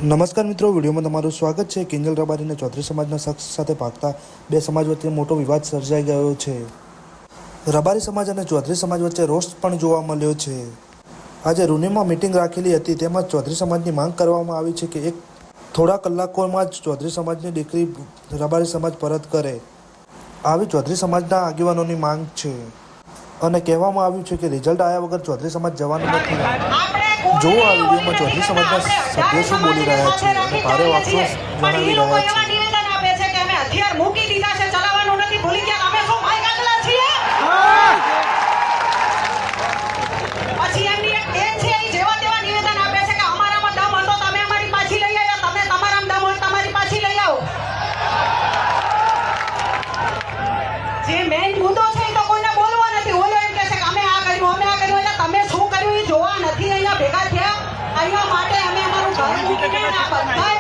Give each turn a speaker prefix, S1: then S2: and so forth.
S1: નમસ્કાર મિત્રો, વિડીયોમાં તમારું સ્વાગત છે। કિંજલ રબારીને ચૌધરી સમાજના શખ્સ સાથે ભાગતા બે સમાજ વચ્ચે મોટો વિવાદ સર્જાઈ ગયો છે। રબારી સમાજ અને ચૌધરી સમાજ વચ્ચે રોષ પણ જોવા મળ્યો છે। આજે રૂનીમાં મીટિંગ રાખેલી હતી, તેમાં ચૌધરી સમાજની માંગ કરવામાં આવી છે કે થોડા કલાકોમાં જ ચૌધરી સમાજની દીકરી રબારી સમાજ પરત કરે, આવી ચૌધરી સમાજના આગેવાનોની માંગ છે અને કહેવામાં આવ્યું છે કે રિઝલ્ટ આવ્યા વગર ચૌધરી સમાજ જવાનું નથી। જો આ વિડીયોમાં ચૌધરી સમાજના સભ્યો શું બોલી રહ્યા છે અને ભારે આક્રોશ જણાવી રહ્યા છે।
S2: નિવેદન આપે છે કે અમે હથિયાર મૂકી દીધા છે, ચલાવવાનું નથી, ભૂલી ગયા અમે શું ભાઈ કાગલા છીએ। પછી એમની એક બેન છે, એ જેવા તેવા નિવેદન આપે છે કે અમારામાં દમ હતો, તમે અમારી પાછી લઈ આવ્યા, તમે તમારામાં દમ હોય તમારી પાછી લઈ આવો। જે મેઇન મુદ્દો છે એ તો કોઈને બોલવા નથી। ઓલો એમ કહે છે કે અમે આ કર્યું, અમે આ કર્યું, એટલે તમે શું કર્યું એ જોવા નથી અહીંયા ભેગા થયા। અહીંયા માટે અમે અમારું ઘર મૂકીને આ બધાય